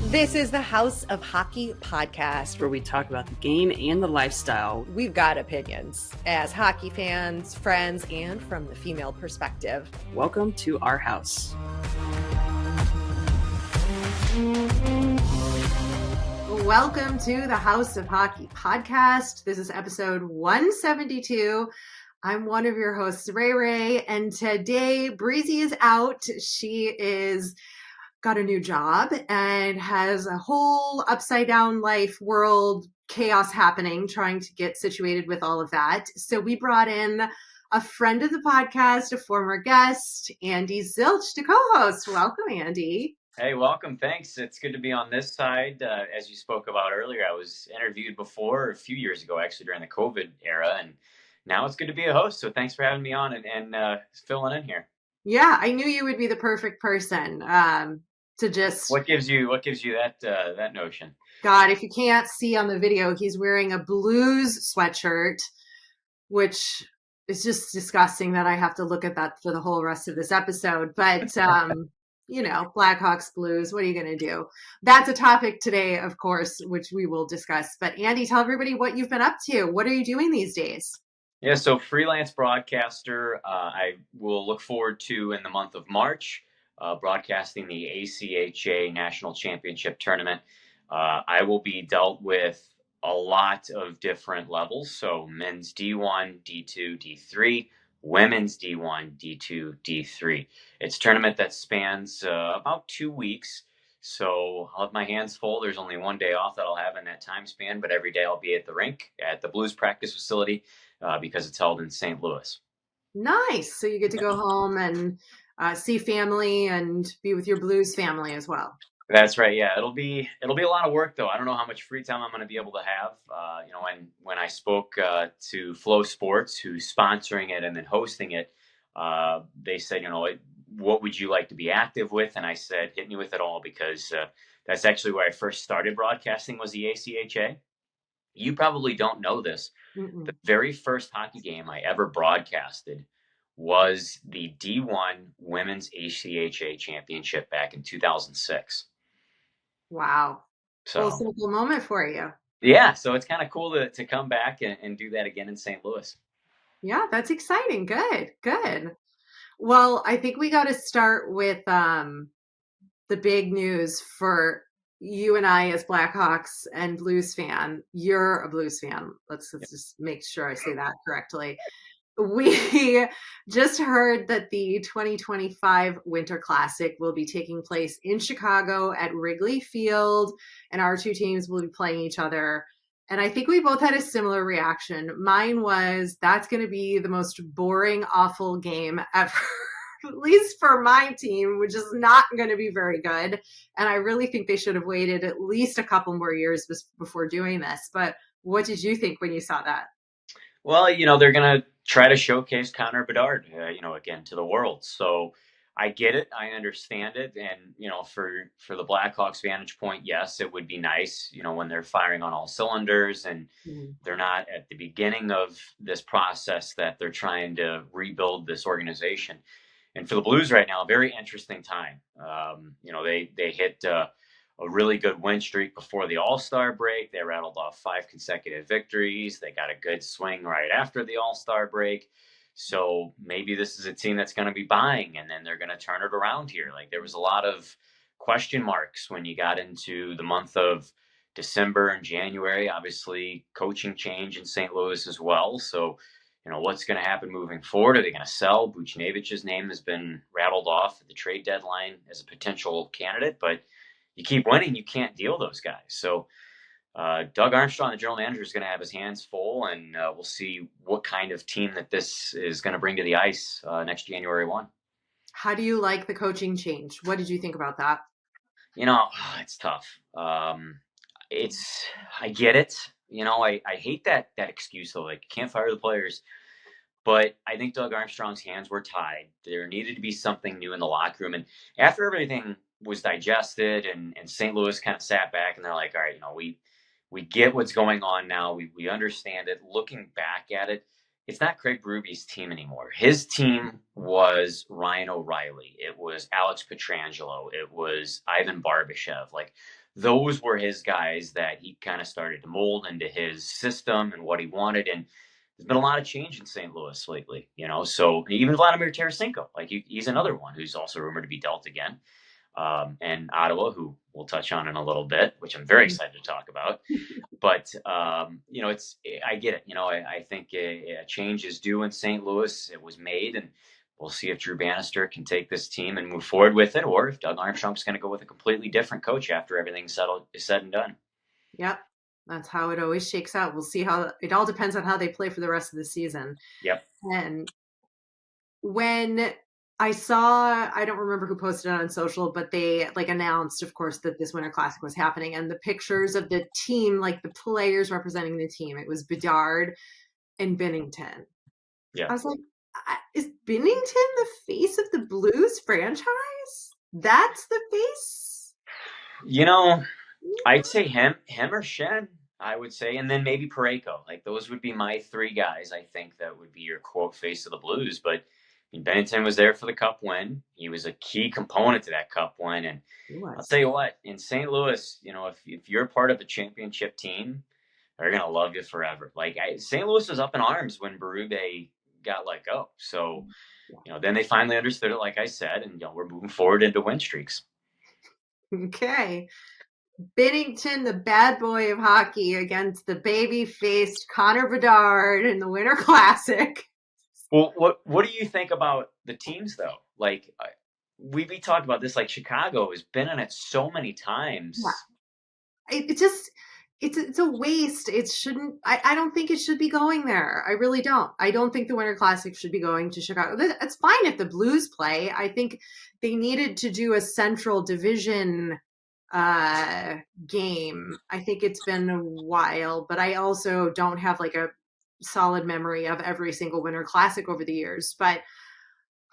This is the House of Hockey podcast, where we talk about the game and the lifestyle. We've got opinions as hockey fans, friends, and from the female perspective. Welcome to our house. Welcome to the House of Hockey podcast. This is episode 172. I'm one of your hosts, Ray, and today Breezy is out. She is got a new job and has a whole upside down life, world chaos happening, trying to get situated with all of that. So we brought in a friend of the podcast, a former guest, Andy Zilch, to co-host. Welcome, Andy. Hey, welcome. Thanks. It's good to be on this side. As you spoke about earlier, I was interviewed before a few years ago, actually during the COVID era, and now it's good to be a host. So thanks for having me on and filling in here. Yeah, I knew you would be the perfect person to just. What gives you that notion? God, if you can't see on the video, he's wearing a Blues sweatshirt, which is just disgusting that I have to look at that for the whole rest of this episode. But you know, Blackhawks, Blues, what are you going to do? That's a topic today, of course, which we will discuss. But Andy, tell everybody what you've been up to. What are you doing these days? Yeah, so freelance broadcaster. I will look forward to in the month of March broadcasting the ACHA National Championship Tournament. I will be dealt with a lot of different levels. So men's D1, D2, D3, women's D1, D2, D3. It's a tournament that spans about 2 weeks. So I'll have my hands full. There's only one day off that I'll have in that time span, but every day I'll be at the rink at the Blues practice facility because it's held in St. Louis. Nice. So you get to go home and see family and be with your Blues family as well. That's right. Yeah, it'll be a lot of work though. I don't know how much free time I'm going to be able to have. When I spoke to Flow Sports, who's sponsoring it and then hosting it, they said, what would you like to be active with? And I said, hit me with it all, because that's actually where I first started broadcasting, was the ACHA. You probably don't know this. Mm-mm. The very first hockey game I ever broadcasted was the D1 Women's ACHA Championship back in 2006. Wow. So, full circle moment for you. Yeah, so it's kind of cool to come back and do that again in St. Louis. Yeah, that's exciting. Good. Well, I think we got to start with the big news for you and I as Blackhawks and Blues fan. You're a Blues fan. Let's just make sure I say that correctly. We just heard that the 2025 Winter Classic will be taking place in Chicago at Wrigley Field, and our two teams will be playing each other. And I think we both had a similar reaction. Mine was, that's going to be the most boring, awful game ever, at least for my team, which is not going to be very good. And I really think they should have waited at least a couple more years before doing this. But what did you think when you saw that? Well, they're going to try to showcase Connor Bedard, again, to the world. So I get it. I understand it. And, for the Blackhawks vantage point, yes, it would be nice, when they're firing on all cylinders and they're not at the beginning of this process that they're trying to rebuild this organization. And for the Blues right now, a very interesting time. They hit a really good win streak before the All-Star break. They rattled off 5 consecutive victories. They got a good swing right after the All-Star break. So maybe this is a team that's going to be buying, and then they're going to turn it around here. Like, there was a lot of question marks when you got into the month of December and January. Obviously, coaching change in St. Louis as well. So, what's going to happen moving forward? Are they going to sell? Buchnevich's name has been rattled off at the trade deadline as a potential candidate, but you keep winning, you can't deal those guys. So Doug Armstrong, the general manager, is going to have his hands full, and we'll see what kind of team that this is going to bring to the ice next January 1. How do you like the coaching change? What did you think about that? It's tough. I get it. I hate that excuse, though. Like, you can't fire the players. But I think Doug Armstrong's hands were tied. There needed to be something new in the locker room. And after everything was digested and St. Louis kind of sat back and they're like, all right, we get what's going on now. We understand it. Looking back at it, it's not Craig Berube's team anymore. His team was Ryan O'Reilly. It was Alex Pietrangelo. It was Ivan Barbashev. Like, those were his guys that he kind of started to mold into his system and what he wanted. And there's been a lot of change in St. Louis lately, So even Vladimir Tarasenko, like he's another one who's also rumored to be dealt again. And Ottawa, who we'll touch on in a little bit, which I'm very excited to talk about. But I get it. I think a change is due in St. Louis. It was made, and we'll see if Drew Bannister can take this team and move forward with it, or if Doug Armstrong's going to go with a completely different coach after everything's is said and done. Yep. That's how it always shakes out. We'll see how it all depends on how they play for the rest of the season. Yep. And when I saw, I don't remember who posted it on social, but they announced, of course, that this Winter Classic was happening, and the pictures of the team, like the players representing the team, it was Bedard and Binnington. Yeah. I was like, is Binnington the face of the Blues franchise? That's the face? I'd say him or Shen, I would say, and then maybe Parayko. Like, those would be my three guys, I think, that would be your quote face of the Blues. But Binnington was there for the Cup win. He was a key component to that Cup win. And I'll tell you what, in St. Louis, if you're part of a championship team, they're going to love you forever. Like, St. Louis was up in arms when Berube got let go. So, then they finally understood it, like I said, and we're moving forward into win streaks. Okay. Binnington, the bad boy of hockey, against the baby-faced Connor Bedard in the Winter Classic. Well, what do you think about the teams, though? Like, we talked about this. Like, Chicago has been in it so many times. Yeah. It's a waste. It shouldn't. I don't think it should be going there. I really don't. I don't think the Winter Classic should be going to Chicago. It's fine if the Blues play. I think they needed to do a Central Division game. I think it's been a while, but I also don't have like a solid memory of every single Winter Classic over the years. But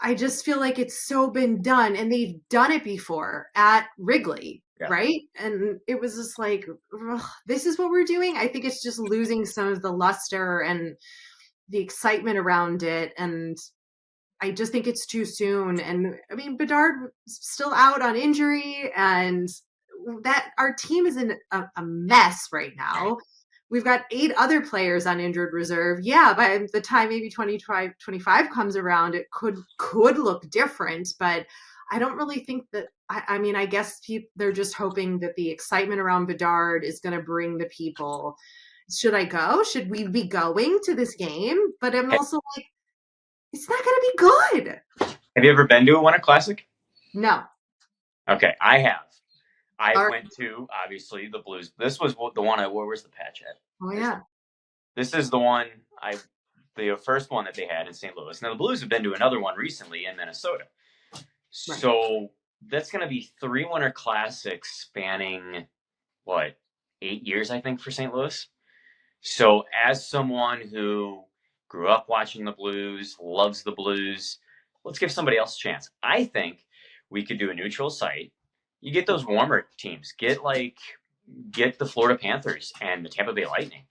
I just feel like it's so been done, and they've done it before at Wrigley. Yeah. Right? And it was just like, this is what we're doing. I think it's just losing some of the luster and the excitement around it. And I just think it's too soon. And I mean, Bedard still out on injury, and that our team is in a mess right now. We've got 8 other players on injured reserve. Yeah, by the time maybe 25 comes around, it could look different, but I don't really think that. I mean, I guess they're just hoping that the excitement around Bedard is going to bring the people. Should I go? Should we be going to this game? But I'm also like, it's not going to be good. Have you ever been to a Winter Classic? No. Okay, I have. I went to, obviously, the Blues. This was the one where was the patch at? Oh, yeah. This is the one, the first one that they had in St. Louis. Now, the Blues have been to another one recently in Minnesota. Right. So that's going to be 3 Winter Classics spanning, 8 years, I think, for St. Louis. So as someone who grew up watching the Blues, loves the Blues, let's give somebody else a chance. I think we could do a neutral site. You get those warmer teams. Get the Florida Panthers and the Tampa Bay Lightning.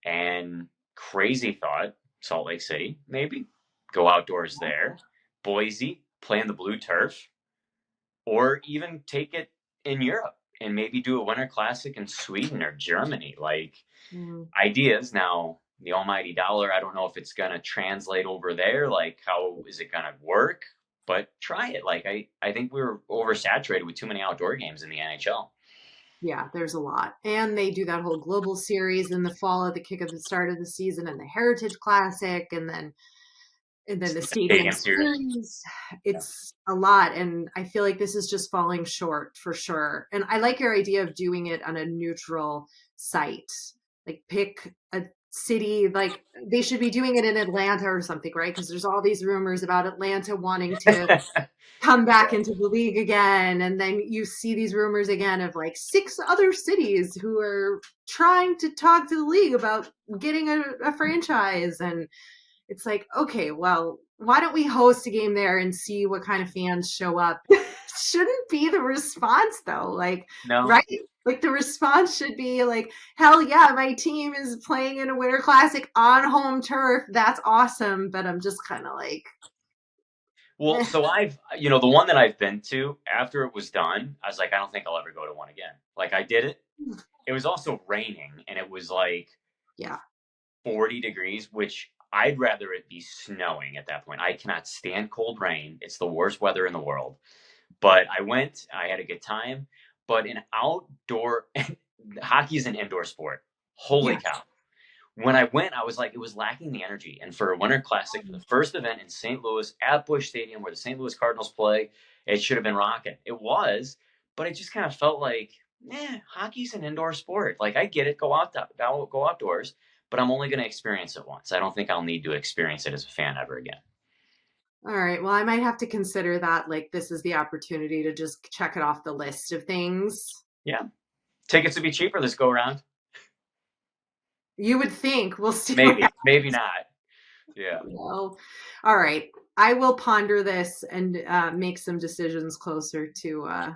And crazy thought, Salt Lake City, maybe. Go outdoors there. Boise, play in the blue turf. Or even take it in Europe and maybe do a Winter Classic in Sweden or Germany. Ideas. Now, the almighty dollar, I don't know if it's going to translate over there. Like, how is it going to work? But try it. Like, I think we were oversaturated with too many outdoor games in the NHL. Yeah, there's a lot. And they do that whole global series in the fall at the start of the season, and the Heritage Classic, and then the Stadium Series. It's a lot. And I feel like this is just falling short for sure. And I like your idea of doing it on a neutral site. Like, pick a city, like they should be doing it in Atlanta or something, right? Because there's all these rumors about Atlanta wanting to come back into the league again, and then you see these rumors again of like 6 other cities who are trying to talk to the league about getting a franchise. And it's like, okay, well, why don't we host a game there and see what kind of fans show up shouldn't be the response though. Like, No. right? Like the response should be like, hell yeah, my team is playing in a Winter Classic on home turf. That's awesome. But I'm just kind of like, Well, eh. so the one that I've been to after it was done, I was like, I don't think I'll ever go to one again. Like I did it. It was also raining and it was like Yeah. 40 degrees, which I'd rather it be snowing at that point. I cannot stand cold rain. It's the worst weather in the world. But I went, I had a good time. But an outdoor hockey is an indoor sport. Holy Yeah. cow. When I went, I was like, it was lacking the energy. And for a Winter Classic, for the first event in St. Louis at Busch Stadium, where the St. Louis Cardinals play, it should have been rocking. It was, but it just kind of felt like, hockey's an indoor sport. Like I get it, go outdoors, but I'm only going to experience it once. I don't think I'll need to experience it as a fan ever again. All right. Well, I might have to consider that. Like, this is the opportunity to just check it off the list of things. Yeah, tickets would be cheaper this go around. You would think. We'll see. Maybe not. Yeah. Well, all right. I will ponder this and make some decisions closer to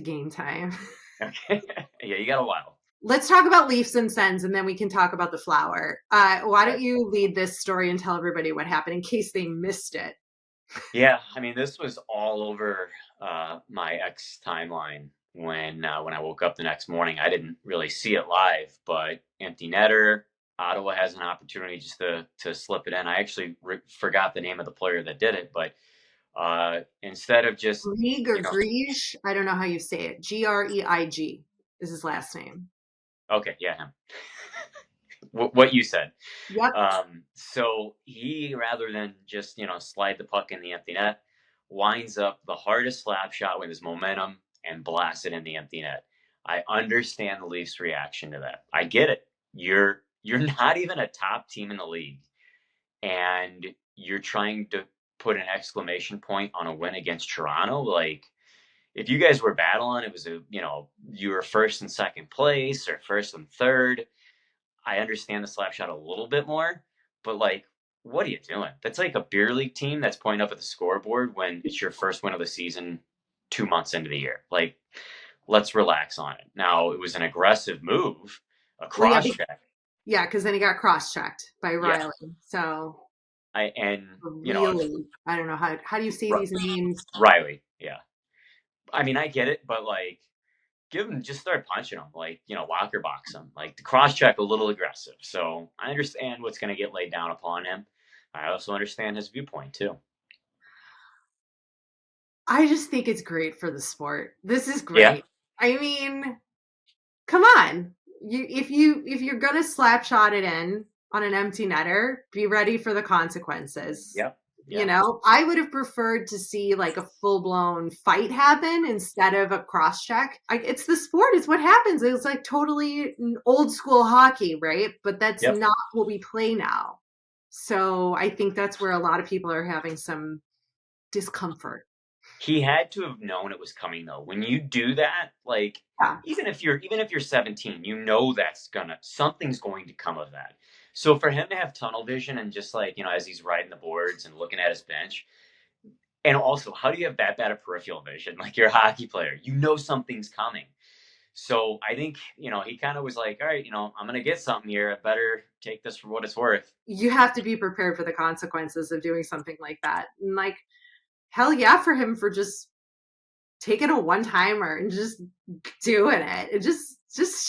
game time. Okay. Yeah, you got a while. Let's talk about Leafs and Sens, and then we can talk about the Flower. Why don't you lead this story and tell everybody what happened in case they missed it? Yeah, I mean, this was all over my ex timeline when I woke up the next morning. I didn't really see it live, but empty netter. Ottawa has an opportunity just to slip it in. I actually forgot the name of the player that did it, but instead of just Grieg or Griege, I don't know how you say it. Greig is his last name. Okay, yeah, him. What you said. Yep. So he, rather than just slide the puck in the empty net, winds up the hardest slap shot with his momentum and blasts it in the empty net. I understand the Leafs' reaction to that. I get it. You're not even a top team in the league, and you're trying to put an exclamation point on a win against Toronto. Like, if you guys were battling, it was you were first and second place or first and third. I understand the slap shot a little bit more, but like, what are you doing? That's like a beer league team that's pointing up at the scoreboard when it's your first win of the season 2 months into the year. Like, let's relax on it. Now, it was an aggressive move, a cross check. Yeah, because then he got cross checked by Rielly. Yeah. So Rielly. I don't know how do you say these names? Rielly, yeah. I mean, I get it, but like, just start punching him, like, locker box him. Like, the cross check a little aggressive. So I understand what's going to get laid down upon him. I also understand his viewpoint too. I just think it's great for the sport. This is great. Yeah. I mean, come on. If you're gonna slap shot it in on an empty netter, be ready for the consequences. Yep. I would have preferred to see like a full-blown fight happen instead of a cross check. It's the sport. It's what happens. It's like totally old school hockey, right? But that's not what we play now. So I think that's where a lot of people are having some discomfort. He had to have known it was coming though. When you do that, like, even if you're 17, something's going to come of that. So for him to have tunnel vision and just like, as he's riding the boards and looking at his bench, and also, how do you have that bad of peripheral vision? Like, you're a hockey player, something's coming. So I think, he kind of was like, all right, I'm going to get something here. I better take this for what it's worth. You have to be prepared for the consequences of doing something like that. And like, hell yeah for him for just taking a one-timer and just doing it and just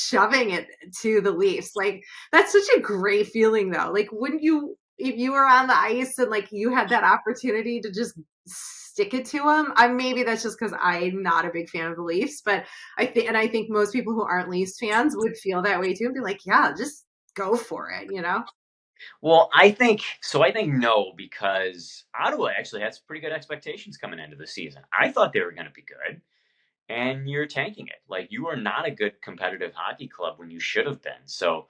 shoving it to the Leafs. Like, that's such a great feeling though. Like, wouldn't you, if you were on the ice and like you had that opportunity to just stick it to him? Maybe that's just because I'm not a big fan of the Leafs, but I think most people who aren't Leafs fans would feel that way too and be like, yeah, just go for it, Well, I think no, because Ottawa actually had some pretty good expectations coming into the season. I thought they were going to be good, and you're tanking it. Like, you are not a good competitive hockey club when you should have been. So,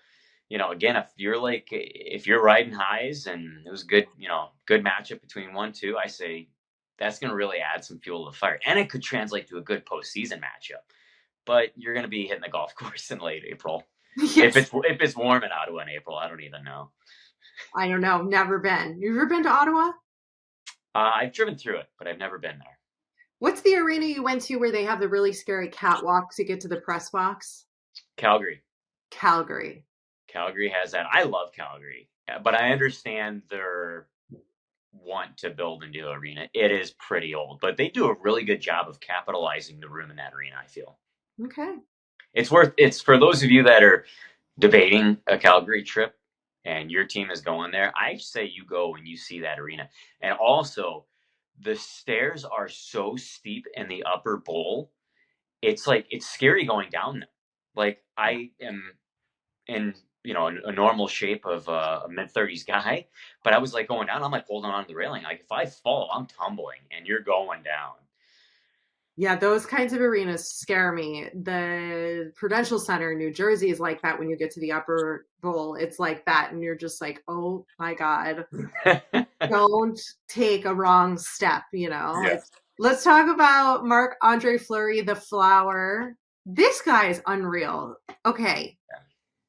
again, if you're riding highs and it was good matchup between 1-2, I say that's going to really add some fuel to the fire, and it could translate to a good postseason matchup. But you're going to be hitting the golf course in late April. Yes. If it's warm in Ottawa in April, I don't even know. I don't know. Never been. You ever been to Ottawa? I've driven through it, but I've never been there. What's the arena you went to where they have the really scary catwalks to get to the press box? Calgary. Calgary. Calgary has that. I love Calgary, but I understand their want to build a new arena. It is pretty old, but they do a really good job of capitalizing the room in that arena, I feel. Okay. It's for those of you that are debating a Calgary trip and your team is going there, I say you go and you see that arena. And also, the stairs are so steep in the upper bowl. It's like it's scary going down them. Like I am in a normal shape of a mid-30s guy, but I was like going down. I'm like holding on to the railing. Like if I fall, I'm tumbling, and you're going down. Yeah, those kinds of arenas scare me. The Prudential Center in New Jersey is like that when you get to the upper bowl. It's like that, and you're just like, oh my God, don't take a wrong step, Yeah. Let's talk about Marc-Andre Fleury, the flower. This guy is unreal. Okay.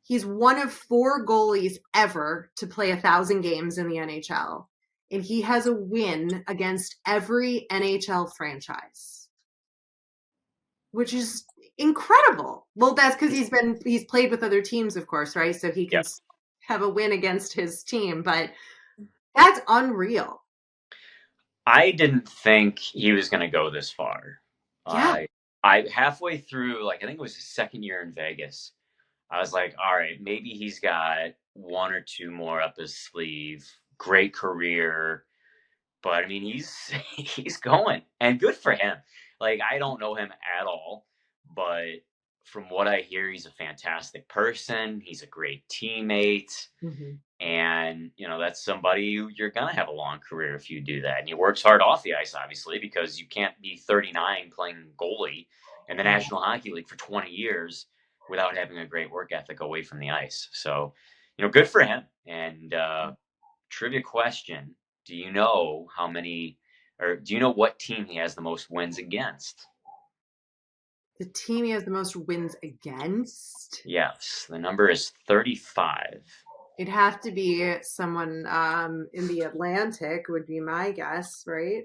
He's one of 4 goalies ever to play 1,000 games in the NHL. And he has a win against every NHL franchise, which is incredible. Well, that's because he's played with other teams, of course, right? So he can Yeah. have a win against his team, but that's unreal. I didn't think he was going to go this far. Yeah. I halfway through, like I think it was his second year in Vegas. I was like, all right, maybe he's got one or two more up his sleeve. Great career, but I mean, he's he's going, and good for him. Like I don't know him at all, but from what I hear, he's a fantastic person. He's a great teammate. Mm-hmm. And, that's somebody you're going to have a long career if you do that. And he works hard off the ice, obviously, because you can't be 39 playing goalie in the National Hockey League for 20 years without having a great work ethic away from the ice. So, good for him. And trivia question, do you know how many, or do you know what team he has the most wins against? The team he has the most wins against? Yes, the number is 35. It'd have to be someone in the Atlantic, would be my guess, right?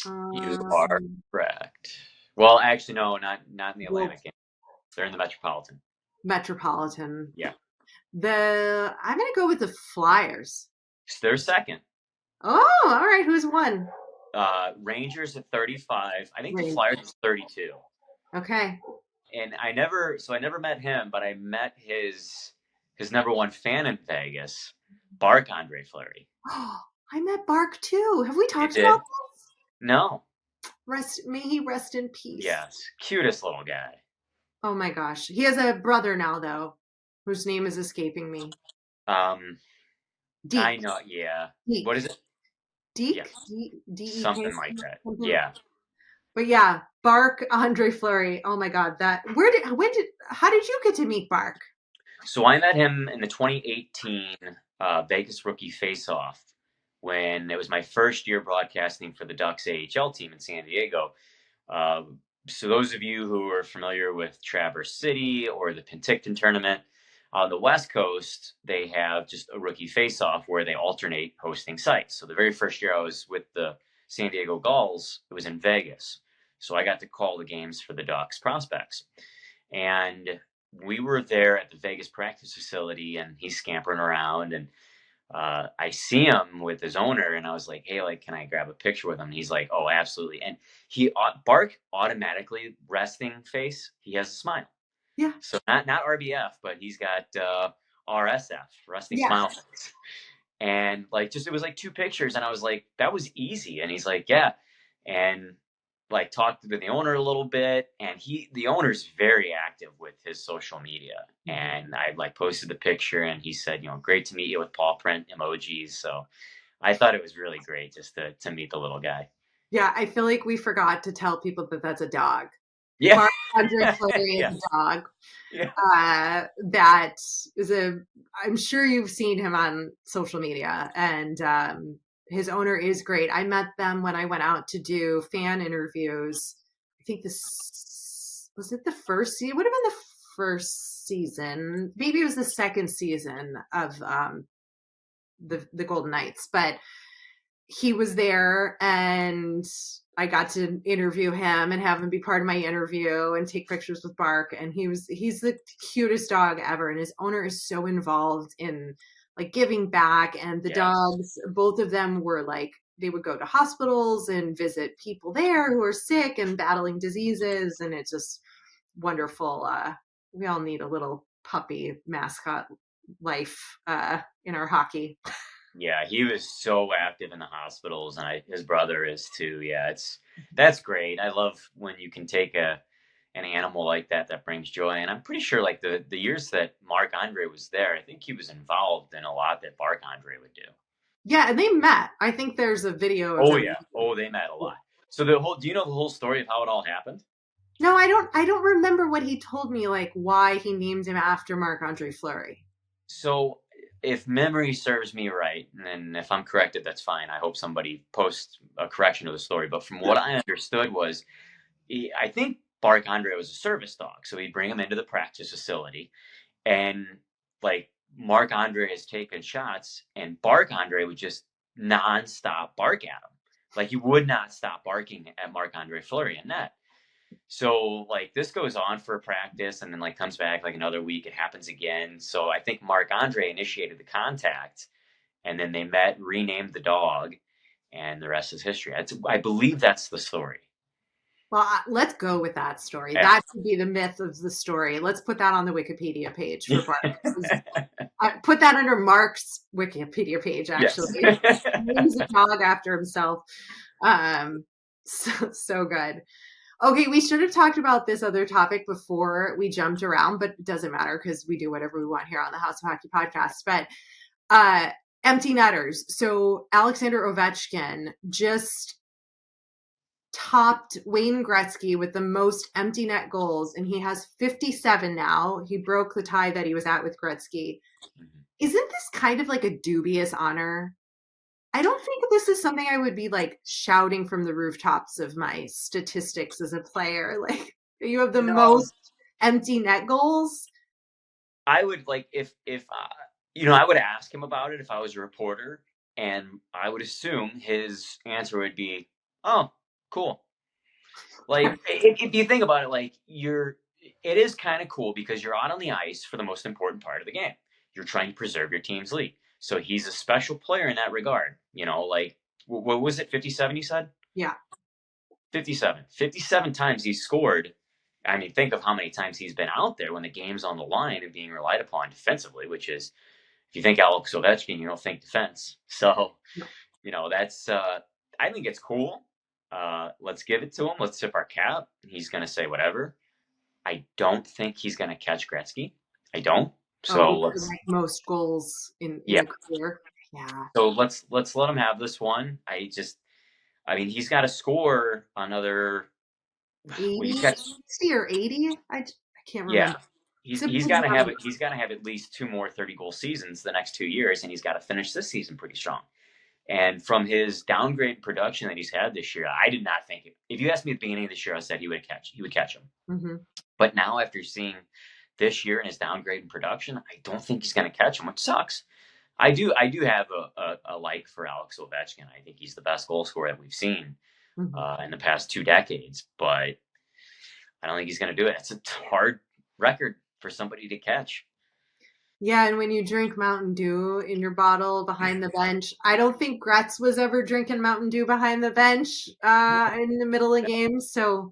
You are Um, correct. Well, actually, no, not in the well, Atlantic game. They're in the Metropolitan. Metropolitan. Yeah. I'm gonna go with the Flyers. So they're second. Oh, all right. Who's won? Rangers at 35. I think the Right. Flyers is 32. Okay. And I never met him, but I met his number one fan in Vegas, Marc-Andre Fleury. Oh, I met Bark too. Have we You talked about did? No. May he rest in peace. Yes. Cutest little guy. Oh my gosh. He has a brother now though, whose name is escaping me. I Deke. know. Yeah. Deke. What is it? Deke? Yes. D-E-K? Something like that. Something. Yeah. But yeah, Marc-Andre Fleury. Oh my God. How did you get to meet Bark? So I met him in the 2018 Vegas Rookie Face-Off when it was my first year broadcasting for the Ducks AHL team in San Diego. So those of you who are familiar with Traverse City or the Penticton tournament, on the West Coast, they have just a rookie face-off where they alternate hosting sites. So the very first year I was with the San Diego Gulls, it was in Vegas. So I got to call the games for the Ducks prospects. And we were there at the Vegas practice facility, and he's scampering around, and I see him with his owner, and I was like, "Hey, like, can I grab a picture with him?" And he's like, "Oh, absolutely." And Bark automatically resting face. He has a smile. Yeah. So not RBF, but he's got RSF, resting Yeah. smile face. And like, just it was like 2 pictures, and I was like, "That was easy." And he's like, "Yeah," and like talked to the owner a little bit, and the owner's very active with his social media. And I like posted the picture, and he said, "Great to meet you," with paw print emojis. So I thought it was really great just to meet the little guy. Yeah, I feel like we forgot to tell people that that's a dog. Yeah. Marc-Andre Fleury is Yes. a dog. Yeah. That is I'm sure you've seen him on social media, and his owner is great. I met them when I went out to do fan interviews. I think this was it the first season. It would have been the first season. Maybe it was the second season of the Golden Knights, but he was there, and I got to interview him and have him be part of my interview and take pictures with Bark. And he's the cutest dog ever. And his owner is so involved in like giving back. And the Yes. dogs, both of them were like, they would go to hospitals and visit people there who are sick and battling diseases. And it's just wonderful. We all need a little puppy mascot life in our hockey. Yeah, he was so active in the hospitals, and his brother is too. Yeah, that's great. I love when you can take an animal like that brings joy. And I'm pretty sure like the years that Marc-Andre was there, I think he was involved in a lot that Marc-Andre would do. Yeah, and they met. I think there's a video of Oh them. yeah. Oh, they met a Yeah. lot. So do you know the whole story of how it all happened? No, I don't remember what he told me, like why he named him after Marc-Andre Fleury. So if memory serves me right, and if I'm corrected, that's fine. I hope somebody posts a correction of the story. But from what I understood was, I think Marc-Andre was a service dog, so he'd bring him into the practice facility, and like Marc-Andre has taken shots, and Bark-Andre would just nonstop bark at him. Like he would not stop barking at Marc-Andre Fleury in net. So like this goes on for a practice and then like comes back like another week, it happens again. So I think Marc-Andre initiated the contact, and then they met, renamed the dog, and the rest is history. I believe that's the story. Well, let's go with that story. Yeah. That should be the myth of the story. Let's put that on the Wikipedia page for Bark. I put that under Mark's Wikipedia page, actually. Yes. Names a dog after himself. So good. Okay, we should have talked about this other topic before we jumped around, but it doesn't matter because we do whatever we want here on the House of Hockey podcast. But empty netters. So Alexander Ovechkin just topped Wayne Gretzky with the most empty net goals, and he has 57 now. He broke the tie that he was at with Gretzky. Isn't this kind of like a dubious honor? I don't think this is something I would be like shouting from the rooftops of my statistics as a player. Like, you have the No, most empty net goals. I would like if I would ask him about it if I was a reporter, and I would assume his answer would be, "Oh, cool." Like if you think about it, like it is kind of cool because you're out on the ice for the most important part of the game. You're trying to preserve your team's lead. So he's a special player in that regard. Like what was it, 57 you said? Yeah. 57. 57 times he scored. I mean, think of how many times he's been out there when the game's on the line and being relied upon defensively, which is, if you think Alex Ovechkin, you don't think defense. So, that's, I think it's cool. Let's give it to him. Let's tip our cap. He's going to say whatever. I don't think he's going to catch Gretzky. I don't. So let's, like most goals in yeah. a career. Yeah. So let's let him have this one. He's got to score another 80, 60 or 80? I can't remember. Yeah. He's got to have it. He's got to have at least 2 more 30-goal seasons the next 2 years, and he's got to finish this season pretty strong. And from his downgrade production that he's had this year, I did not think it. If you asked me at the beginning of this year, I said he would catch him. Mm-hmm. But now, after seeing this year and his downgrade in production, I don't think he's going to catch him, which sucks. I do have a like for Alex Ovechkin. I think he's the best goal scorer that we've seen in the past 2 decades, but I don't think he's going to do it. It's a hard record for somebody to catch. Yeah, and when you drink Mountain Dew in your bottle behind the bench, I don't think Gretz was ever drinking Mountain Dew behind the bench in the middle of games. So,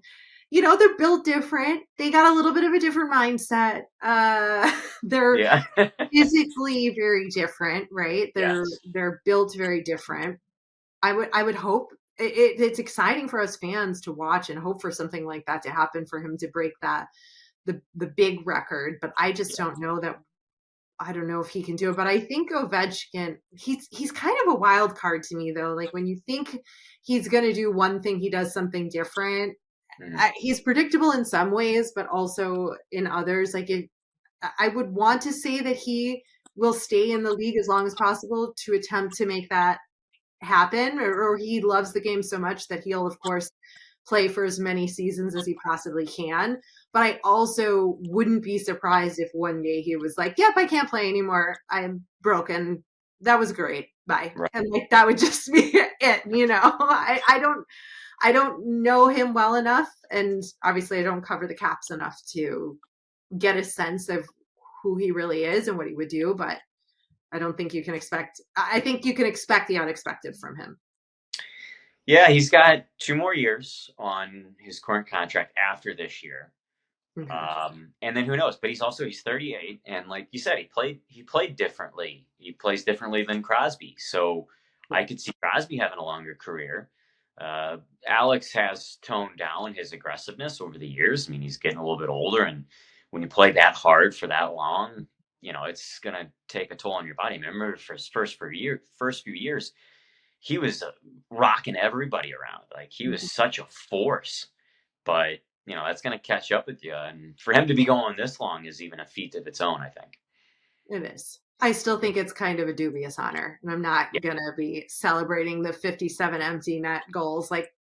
they're built different. They got a little bit of a different mindset. They're physically very different, right? They're built very different. I would hope it's exciting for us fans to watch and hope for something like that to happen for him to break the big record. But I just don't know that. I don't know if he can do it, but I think Ovechkin, he's kind of a wild card to me though. Like when you think he's going to do one thing, he does something different. He's predictable in some ways, but also in others. Like I would want to say that he will stay in the league as long as possible to attempt to make that happen, or he loves the game so much that he'll of course play for as many seasons as he possibly can. But I also wouldn't be surprised if one day he was like, yep, I can't play anymore. I'm broken. that was great. Bye. Right. And like that would just be it, you know. I don't know him well enough, and obviously I don't cover the Caps enough to get a sense of who he really is and what he would do, but I don't think you can expect I think you can expect the unexpected from him. Yeah, he's got 2 more years on his current contract after this year. Okay. And then who knows? But he's 38, and like you said, he played differently. He plays differently than Crosby, so I could see Crosby having a longer career. Alex has toned down his aggressiveness over the years. I mean, he's getting a little bit older, and when you play that hard for that long, it's gonna take a toll on your body. I remember for his first few years, he was rocking everybody around. Like he was such a force, but that's going to catch up with you. And for him to be going this long is even a feat of its own, I think. It is. I still think it's kind of a dubious honor, and I'm not Yeah. going to be celebrating the 57 empty net goals. Like,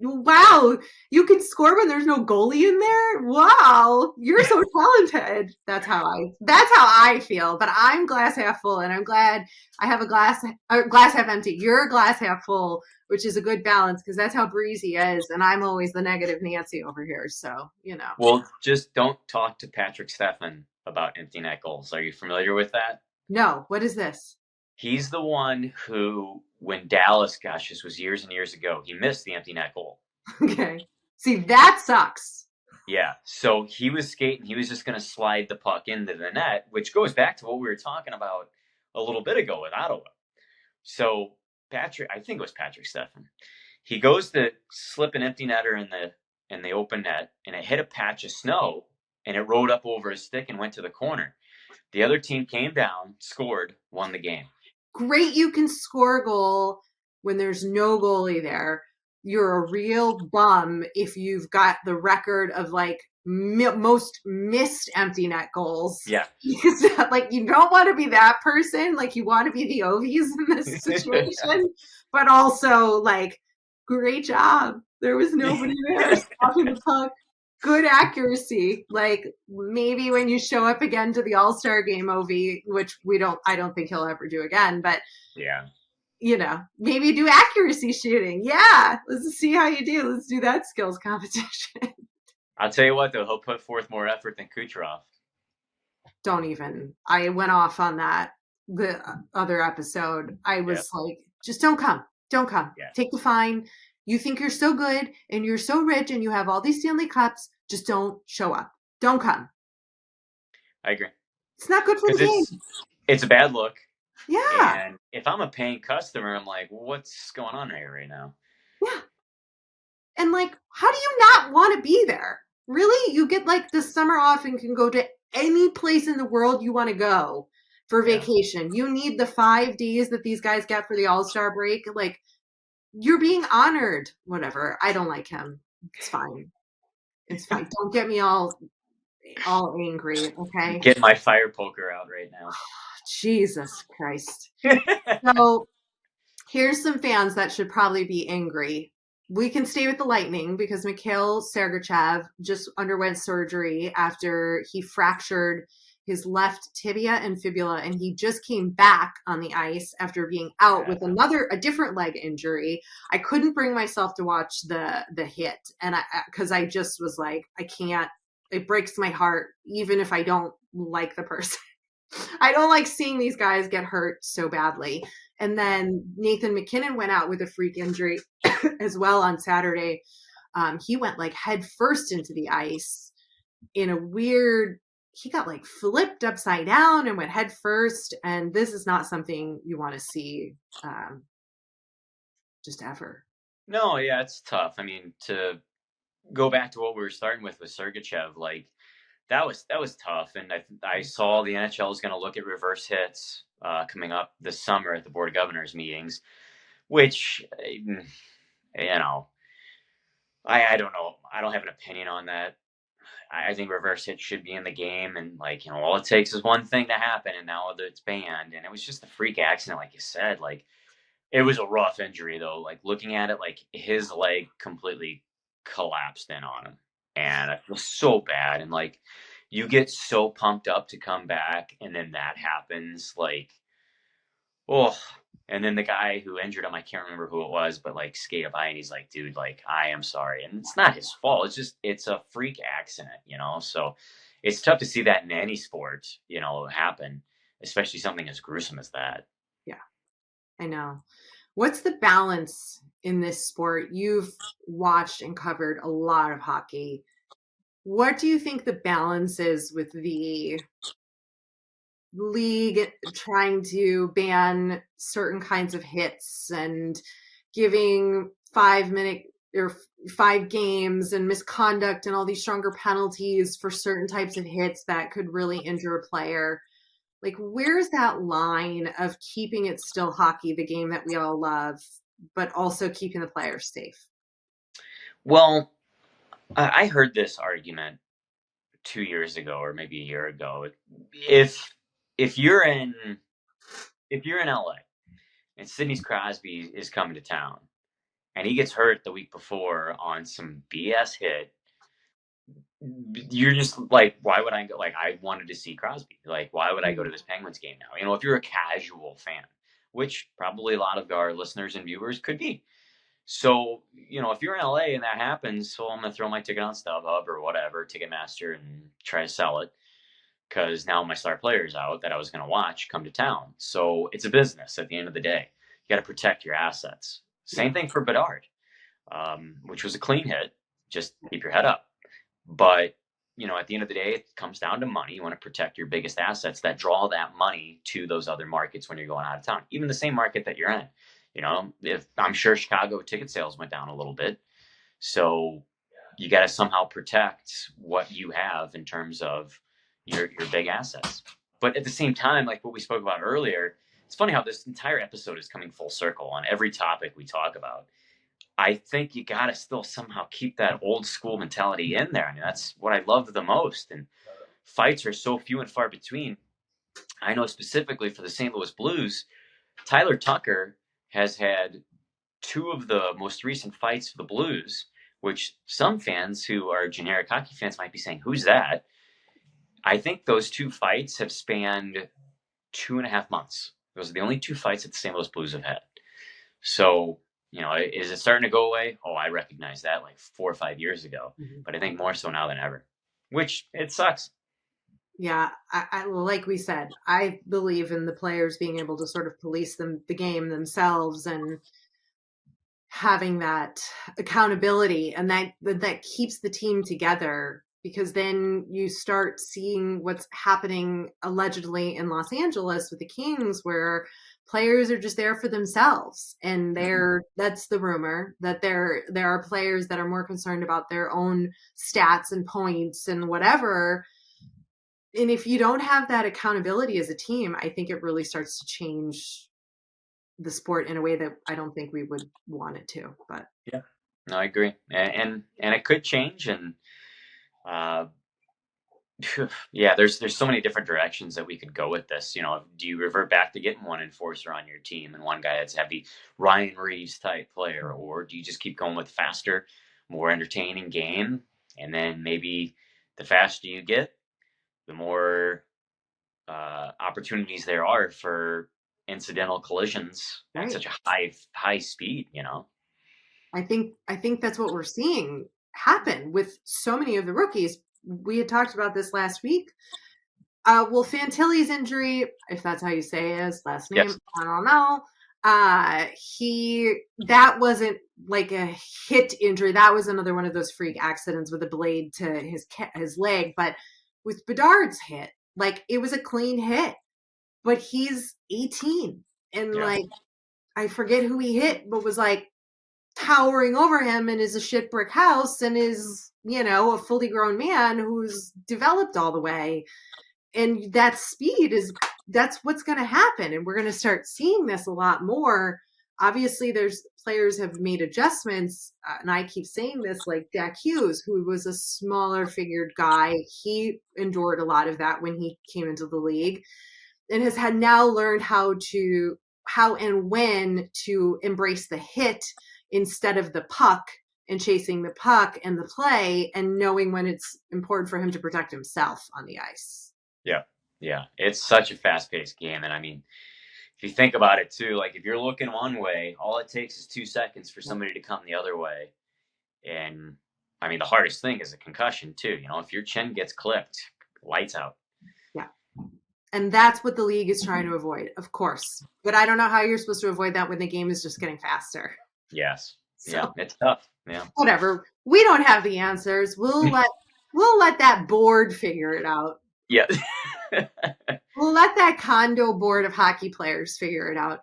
wow, you can score when there's no goalie in there. Wow, you're so talented. That's how I feel. But I'm glass half full, and I'm glad I have a glass half empty. You're a glass half full, which is a good balance because that's how Breezy is, and I'm always the negative Nancy over here. So Well, just don't talk to Patrick Stefan about empty net goals. Are you familiar with that? No, what is this? He's the one who, when Dallas, gosh, this was years and years ago, he missed the empty net goal. Okay. See, that sucks. Yeah. So he was skating. He was just going to slide the puck into the net, which goes back to what we were talking about a little bit ago with Ottawa. So I think it was Patrick Stefan. He goes to slip an empty netter in the open net, and it hit a patch of snow, and it rode up over his stick and went to the corner. The other team came down, scored, won the game. Great, you can score a goal when there's no goalie there. You're a real bum if you've got the record of like most missed empty net goals. Yeah. Because like you don't want to be that person. Like you want to be the Ovies in this situation, but also like great job. There was nobody there stopping the puck. Good accuracy. Like maybe when you show up again to the All-Star game, Ovi, which I don't think he'll ever do again, but yeah, maybe do accuracy shooting. Yeah, let's see how you do. Let's do that skills competition. I'll tell you what, though, he'll put forth more effort than Kucherov. Don't even. I went off on that the other episode. I was like, just don't come. Don't come. Yeah. Take the fine. You think you're so good and you're so rich and you have all these Stanley Cups. Just don't show up. Don't come. I agree. It's not good for the game. It's a bad look. Yeah. And if I'm a paying customer, I'm like, what's going on here right now? Yeah. And like, how do you not want to be there? Really? You get like the summer off and can go to any place in the world you want to go for vacation. You need the 5 days that these guys get for the All-Star break. Like, you're being honored. Whatever. I don't like him. It's fine. It's fine. Don't get me all angry, okay? Get my fire poker out right now. Jesus Christ. So here's some fans that should probably be angry. We can stay with the Lightning because Mikhail Sergachev just underwent surgery after he fractured his left tibia and fibula, and he just came back on the ice after being out with a different leg injury. I couldn't bring myself to watch the hit, and because I just was like, I can't. It breaks my heart, even if I don't like the person. I don't like seeing these guys get hurt so badly. And then Nathan McKinnon went out with a freak injury as well on Saturday. He went like head first into the ice in a weird, he got like flipped upside down and went head first. And this is not something you want to see just ever. No, yeah, it's tough. I mean, to go back to what we were starting with Sergachev, like that was tough. And I saw the NHL is going to look at reverse hits coming up this summer at the Board of Governors meetings, which, I don't know. I don't have an opinion on that. I think reverse hits should be in the game, and all it takes is one thing to happen, and now it's banned. And it was just a freak accident, like you said. Like it was a rough injury, though. Like looking at it, like his leg completely collapsed in on him, and it was so bad. And like you get so pumped up to come back, and then that happens. Like Oh, and then the guy who injured him, I can't remember who it was, but like skated by and he's like, dude, like, I am sorry. And it's not his fault. It's just, it's a freak accident, you know? So it's tough to see that in any sport, you know, happen, especially something as gruesome as that. Yeah, I know. What's the balance in this sport? You've watched and covered a lot of hockey. What do you think the balance is with the league trying to ban certain kinds of hits and giving 5 minute or 5 games and misconduct and all these stronger penalties for certain types of hits that could really injure a player? Like, where's that line of keeping it still hockey, the game that we all love, but also keeping the players safe? Well, I heard this argument 2 years ago or maybe a year ago. If if you're in if you're in LA and Sidney Crosby is coming to town and he gets hurt the week before on some BS hit, you're just like, why would I go? Like, I wanted to see Crosby. Like, why would I go to this Penguins game now? You know, if you're a casual fan, which probably a lot of our listeners and viewers could be. So, you know, if you're in LA and that happens, so I'm going to throw my ticket on StubHub or whatever, Ticketmaster, and try to sell it because now my star player's out that I was going to watch come to town. So it's a business at the end of the day. You got to protect your assets. Yeah. Same thing for Bedard, which was a clean hit. Just keep your head up. But, you know, at the end of the day, it comes down to money. You want to protect your biggest assets that draw that money to those other markets when you're going out of town, even the same market that you're in. You know, if I'm sure Chicago ticket sales went down a little bit. So you got to somehow protect what you have in terms of your big assets. But at the same time, like what we spoke about earlier, it's funny how this entire episode is coming full circle on every topic we talk about. I think you got to still somehow keep that old school mentality in there. I mean, that's what I love the most. And fights are so few and far between. I know specifically for the St. Louis Blues, Tyler Tucker has had two of the most recent fights for the Blues, which some fans who are generic hockey fans might be saying, who's that? I think those two fights have spanned 2.5 months. Those are the only two fights that the St. Louis Blues have had. So, you know, is it starting to go away? Oh, I recognize that like 4 or 5 years ago, but I think more so now than ever, which it sucks. Yeah, I like we said, I believe in the players being able to sort of police the game themselves and having that accountability, and that keeps the team together, because then you start seeing what's happening allegedly in Los Angeles with the Kings, where players are just there for themselves, and that's the rumor, that there are players that are more concerned about their own stats and points and whatever. And if you don't have that accountability as a team, I think it really starts to change the sport in a way that I don't think we would want it to. But Yeah, no, I agree. And it could change. And, uh, yeah, there's so many different directions that we could go with this. You know, do you revert back to getting one enforcer on your team and one guy that's heavy Ryan Reeves type player, or do you just keep going with faster, more entertaining game? And then maybe the faster you get, the more opportunities there are for incidental collisions at right, such a high speed. You know. I think that's what we're seeing happen with so many of the rookies. We had talked about this last week. Well, Fantilli's injury, if that's how you say his last name, Yes. I don't know. That wasn't like a hit injury. That was another one of those freak accidents with a blade to his leg. But with Bedard's hit, like, it was a clean hit, but he's 18, and Yeah. like, I forget who he hit, but was like towering over him and is a shit brick house and is, a fully grown man who's developed all the way. And that speed that's what's going to happen. And we're going to start seeing this a lot more. Obviously, there's players have made adjustments. And I keep saying this, like Dak Hughes, who was a smaller figured guy. He endured a lot of that when he came into the league, and has had now learned how and when to embrace the hit instead of the puck, and chasing the puck and the play, and knowing when it's important for him to protect himself on the ice. Yeah. Yeah. It's such a fast paced game. And I mean, if you think about it too, like if you're looking one way, all it takes is 2 seconds for somebody to come the other way. And I mean, the hardest thing is a concussion too. If your chin gets clipped, lights out. Yeah. And that's what the league is trying to avoid, of course. But I don't know how you're supposed to avoid that when the game is just getting faster. Yes. So, yeah, it's tough. Yeah. whatever. We don't have the answers. We'll let that board figure it out. Yeah. We'll let that condo board of hockey players figure it out.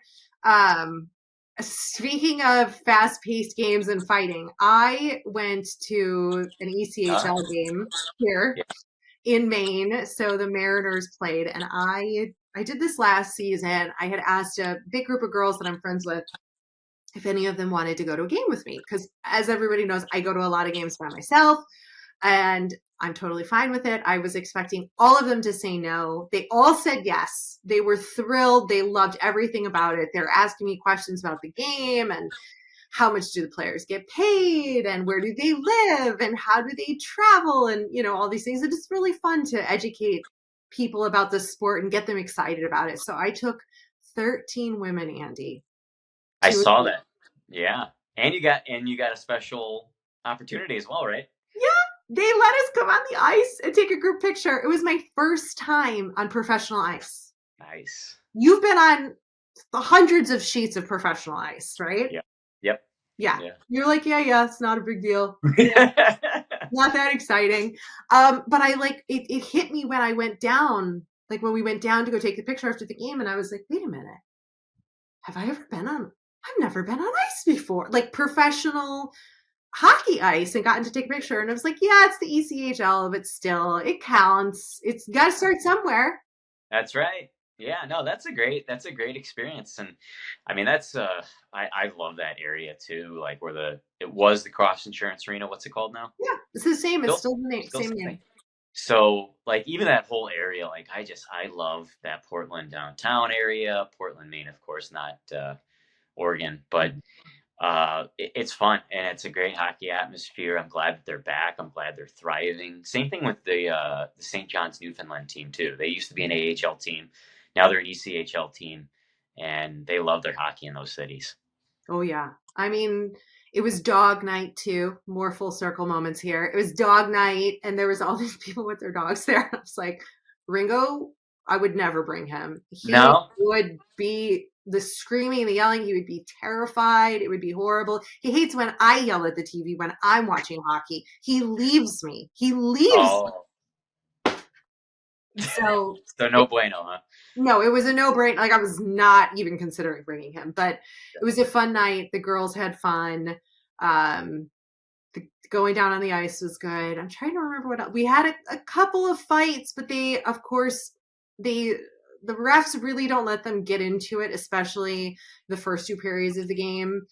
Speaking of fast-paced games and fighting, I went to an ECHL game here Yeah. in Maine. So the Mariners played, and I did this last season. I had asked a big group of girls that I'm friends with if any of them wanted to go to a game with me, because as everybody knows, I go to a lot of games by myself, and I'm totally fine with it. I was expecting all of them to say no. They all said yes. They were thrilled. They loved everything about it. They're asking me questions about the game and how much do the players get paid and where do they live and how do they travel and, all these things. And it's really fun to educate people about the sport and get them excited about it. So I took 13 women, Andy. I saw that. Yeah. And you got a special opportunity as well, right? Yeah. They let us come on the ice and take a group picture. It was my first time on professional ice. Nice. You've been on the hundreds of sheets of professional ice, right? Yeah. Yep. Yeah. You're like, yeah, it's not a big deal. Not that exciting. But it hit me when I went down, like when we went down to go take the picture after the game, and I was like, wait a minute. I've never been on ice before, like professional hockey ice, and gotten to take a picture. And I was like, yeah, it's the ECHL, but still, it counts. It's got to start somewhere. That's right. Yeah, no, that's a great experience. And I mean, that's, I love that area too. Like where it was the Cross Insurance Arena. What's it called now? Yeah, it's the same. It's still the name, same name. So like even that whole area, like I love that Portland downtown area, Portland, Maine, of course, not Oregon, but it's fun and it's a great hockey atmosphere. I'm glad that they're back. I'm glad they're thriving. Same thing with the St. John's Newfoundland team too. They used to be an AHL team. Now they're an ECHL team, and they love their hockey in those cities. Oh yeah. I mean, it was dog night too. More full circle moments here. It was dog night, and there was all these people with their dogs there. I was like, Ringo, I would never bring him. He would be the screaming, the yelling. He would be terrified. It would be horrible. He hates when I yell at the TV when I'm watching hockey. He leaves me. He leaves. Oh. So no bueno, huh? No, it was a no-brainer. Like I was not even considering bringing him, but it was a fun night. The girls had fun. Going down on the ice was good. I'm trying to remember what else. We had a couple of fights, but they, of course, the refs really don't let them get into it, especially the first two periods of the game.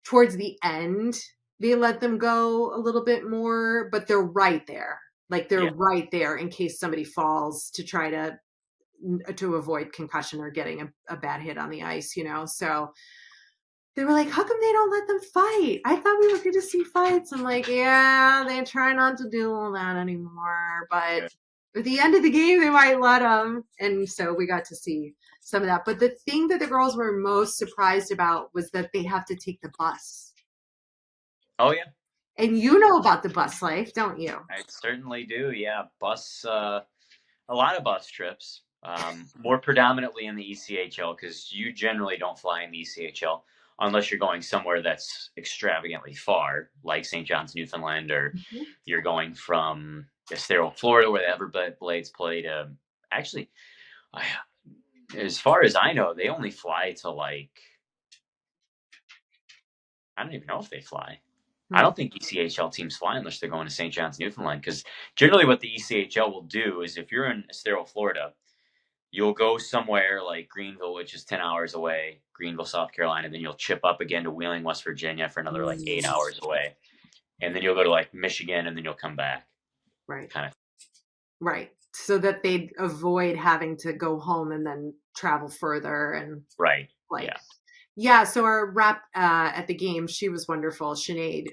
Towards the end, they let them go a little bit more, but they're right there. Like they're right there in case somebody falls to try to avoid concussion or getting a bad hit on the ice, So they were like, how come they don't let them fight? I thought we were going to see fights. I'm like, yeah, they try not to do all that anymore. But at the end of the game, they might let them. And so we got to see some of that. But the thing that the girls were most surprised about was that they have to take the bus. Oh, yeah. And you know about the bus life, don't you? I certainly do. Yeah. Bus, a lot of bus trips, more predominantly in the ECHL, because you generally don't fly in the ECHL unless you're going somewhere that's extravagantly far, like St. John's, Newfoundland, or you're going from Estero, Florida, where the Everblades play to actually, as far as I know, they only fly to like, I don't even know if they fly. I don't think ECHL teams fly unless they're going to St. John's, Newfoundland, because generally what the ECHL will do is if you're in Estero, Florida, you'll go somewhere like Greenville, which is 10 hours away, Greenville, South Carolina, then you'll chip up again to Wheeling, West Virginia for another like 8 hours away. And then you'll go to like Michigan and then you'll come back. Right. Kind of. Right. So that they'd avoid having to go home and then travel further and Yeah. Yeah, so our rep at the game, she was wonderful, Sinead.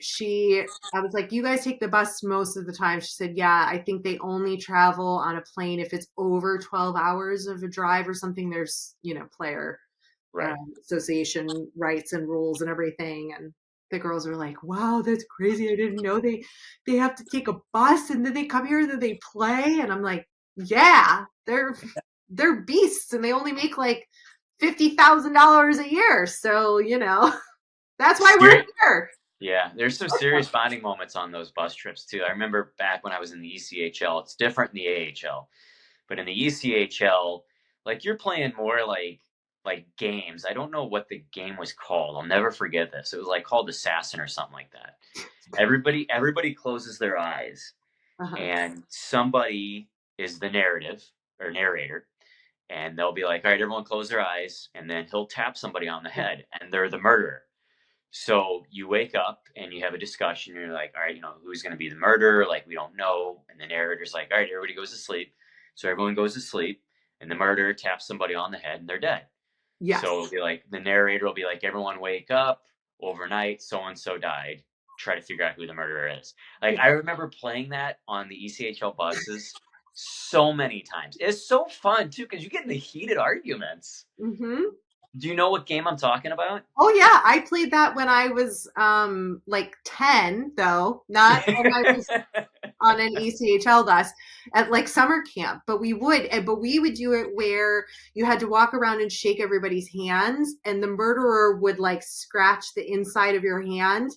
I was like, you guys take the bus most of the time. She said, yeah, I think they only travel on a plane if it's over 12 hours of a drive or something. There's, player Right. association rights and rules and everything. And the girls were like, "Wow, that's crazy! I didn't know they have to take a bus and then they come here and then they play." And I'm like, "Yeah, they're beasts and they only make like $50,000 a year, so that's why we're Serious. here." Yeah, there's some serious bonding moments on those bus trips too. I remember back when I was in the ECHL. It's different in the AHL, but in the ECHL, like you're playing more like games. I don't know what the game was called. I'll never forget this. It was like called Assassin or something like that. Everybody closes their eyes, Uh-huh. and somebody is the narrator, and they'll be like, "All right, everyone, close their eyes," and then he'll tap somebody on the head, and they're the murderer. So you wake up and you have a discussion. You're like, all right, who's going to be the murderer? Like, we don't know. And the narrator's like, all right, everybody goes to sleep. So everyone goes to sleep, and the murderer taps somebody on the head, and they're dead. Yes. So it'll be like the narrator will be like, everyone wake up. Overnight, so and so died. Try to figure out who the murderer is. Like, Yeah. I remember playing that on the ECHL buses so many times. It's so fun too because you get in the heated arguments. Mm-hmm. Do you know what game I'm talking about? Oh yeah, I played that when I was like 10, though, not when I was on an ECHL bus at like summer camp, but we would do it where you had to walk around and shake everybody's hands and the murderer would like scratch the inside of your hand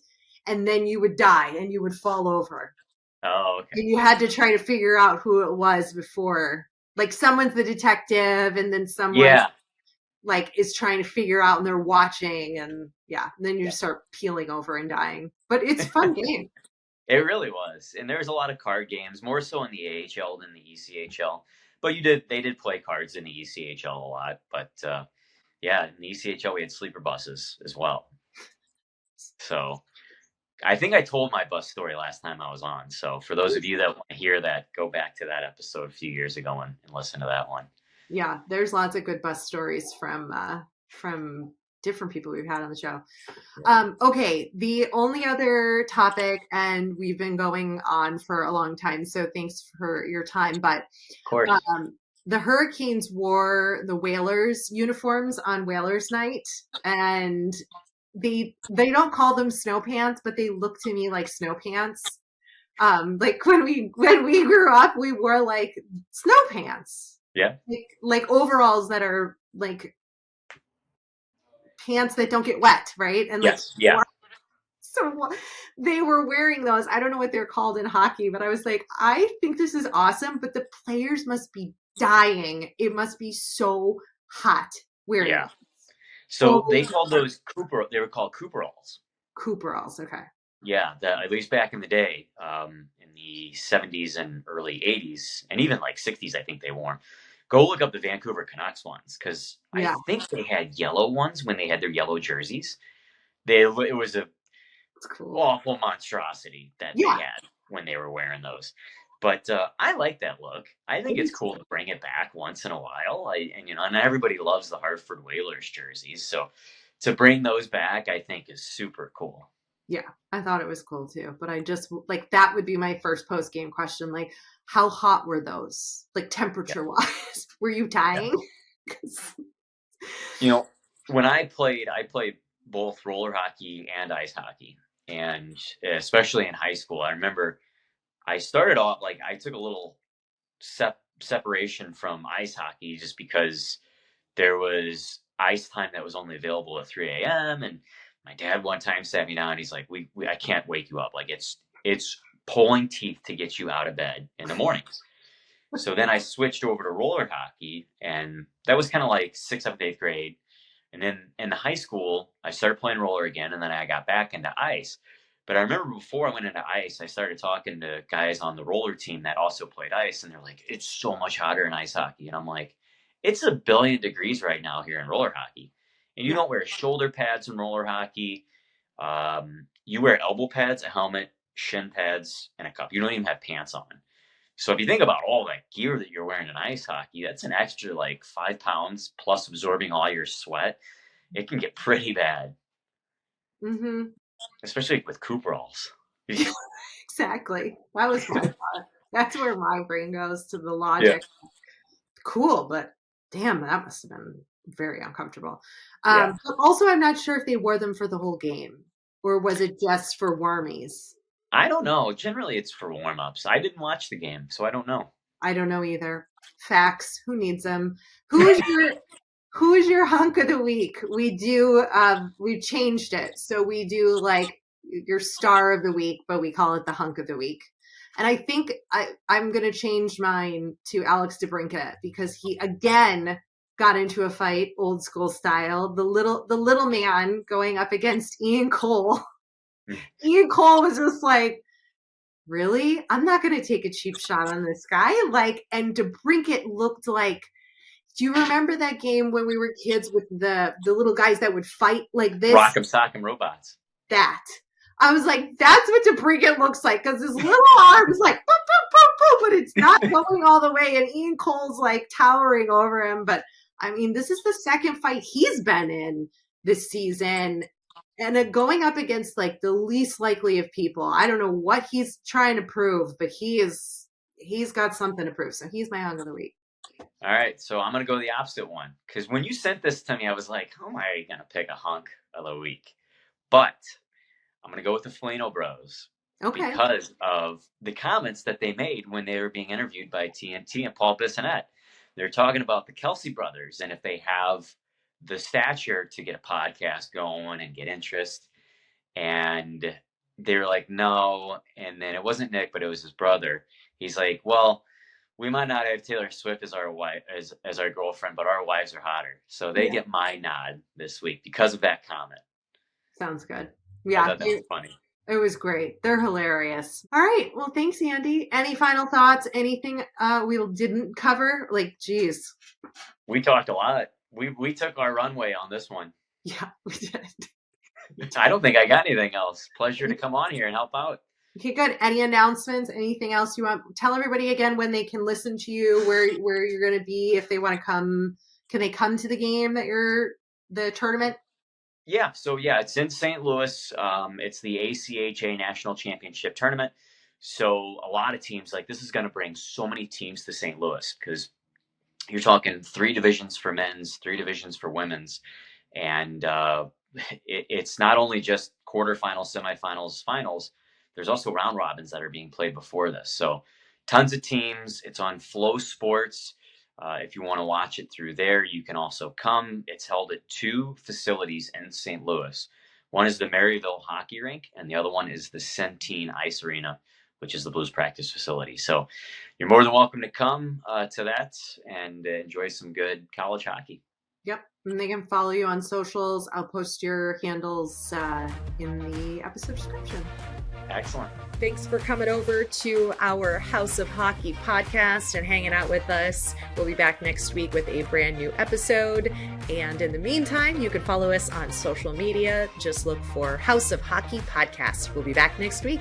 and then you would die and you would fall over. Oh, okay. And you had to try to figure out who it was before. Like someone's the detective and then someone Yeah. like is trying to figure out and they're watching and and then you Yeah. just start peeling over and dying. But it's a fun game. It really was. And there's a lot of card games, more so in the AHL than the ECHL. But they did play cards in the ECHL a lot. But yeah, in the ECHL we had sleeper buses as well. So I think I told my bus story last time I was on. So for those of you that want to hear that, go back to that episode a few years ago and listen to that one. Yeah, there's lots of good bus stories from different people we've had on the show. Okay, the only other topic, and we've been going on for a long time, so thanks for your time. But Of course. the Hurricanes wore the Whalers uniforms on Whalers night, and they don't call them snow pants, but they look to me like snow pants. Like when we grew up, we wore like snow pants. Yeah. Like overalls that are like pants that don't get wet, right? And like Yes. Yeah. so they were wearing those. I don't know what they're called in hockey, but I was like, I think this is awesome, but the players must be dying. It must be so hot wearing Yeah. them. So they called those they were called Cooperalls. Cooperalls, okay. Yeah, at least back in the day, in the 70s and early 80s, and even like 60s, I think they wore 'em. Go look up the Vancouver Canucks ones because I Yeah, think they had yellow ones when they had their yellow jerseys. It was a it's cool. awful monstrosity that they Yeah, had when they were wearing those. But I like that look. I think it it's is. cool to bring it back once in a while. And everybody loves the Hartford Whalers jerseys, so to bring those back, I think is super cool. Yeah, I thought it was cool too. But I just like that would be my first post game question. Like, how hot were those? Like Yeah. temperature wise, were you dying? 'Cause- You know, when I played both roller hockey and ice hockey, and especially in high school, I remember I started off like I took a little separation from ice hockey just because there was ice time that was only available at 3 a.m. And my dad one time sat me down. He's like, I can't wake you up. Like it's pulling teeth to get you out of bed in the mornings. So then I switched over to roller hockey, and that was kind of like sixth, seventh, eighth grade. And then in the high school, I started playing roller again, and then I got back into ice. But I remember before I went into ice, I started talking to guys on the roller team that also played ice, and they're like, "It's so much hotter in ice hockey," and I'm like, "It's a billion degrees right now here in roller hockey, and you yeah. don't wear shoulder pads in roller hockey. You wear elbow pads, a helmet, shin pads, and a cup. You don't even have pants on." So if you think about all that gear that you're wearing in ice hockey, that's an extra like 5 pounds plus absorbing all your sweat. It can get pretty bad, Mm-hmm. especially with Cooperalls. Exactly. That was my thought. That's where my brain goes to the Yeah. logic. Cool, but damn, that must have been very uncomfortable. Yeah. But also, I'm not sure if they wore them for the whole game or was it just for warmies? I don't know. Generally, it's for warm-ups. I didn't watch the game, so I don't know. I don't know either. Facts. Who needs them? Who's your hunk of the week? We've changed it. So we do like your star of the week, but we call it the hunk of the week. And I think I'm going to change mine to Alex DeBrincat because he again got into a fight, old school style. The little man going up against Ian Cole. Ian Cole was just like, really? I'm not going to take a cheap shot on this guy. Like, and DeBrincat looked like, do you remember that game when we were kids with the little guys that would fight like this? Rock'em Sock'em Robots. That. I was like, that's what DeBrincat looks like because his little arms like, boop, boop, boop, boop, but it's not going all the way. And Ian Cole's like towering over him. But I mean, this is the second fight he's been in this season. And going up against like the least likely of people. I don't know what he's trying to prove, but he's got something to prove. So he's my hunk of the week. All right, so I'm going to go the opposite one. Because when you sent this to me, I was like, how am I going to pick a hunk of the week? But I'm going to go with the Foligno Bros. Okay. Because of the comments that they made when they were being interviewed by TNT and Paul Bissonnette. They're talking about the Kelsey brothers and if they have the stature to get a podcast going and get interest. And they were like, no. And then it wasn't Nick, but it was his brother. He's like, well, we might not have Taylor Swift as our wife, as our girlfriend, but our wives are hotter. So they get my nod this week because of that comment. Sounds good. Yeah. I thought that was funny. It was great. They're hilarious. All right. Well, thanks, Andy. Any final thoughts? Anything we didn't cover? Like, geez. We talked a lot. We took our runway on this one. Yeah, we did. I don't think I got anything else. Pleasure to come on here and help out. Okay, good. Any announcements? Anything else you want? Tell everybody again when they can listen to you, where you're going to be, if they want to come. Can they come to the game the tournament? Yeah, so it's in St. Louis. It's the ACHA National Championship Tournament. So a lot of teams, like this is going to bring so many teams to St. Louis because you're talking 3 divisions for men's, 3 divisions for women's. And it's not only just quarterfinals, semifinals, finals. There's also round robins that are being played before this. So tons of teams. It's on Flow Sports. If you want to watch it through there, you can also come. It's held at 2 facilities in St. Louis. One is the Maryville Hockey Rink, and the other one is the Centene Ice Arena, which is the Blues practice facility. So you're more than welcome to come to that and enjoy some good college hockey. Yep. And they can follow you on socials. I'll post your handles in the episode description. Excellent. Thanks for coming over to our House of Hockey podcast and hanging out with us. We'll be back next week with a brand new episode. And in the meantime, you can follow us on social media. Just look for House of Hockey podcast. We'll be back next week.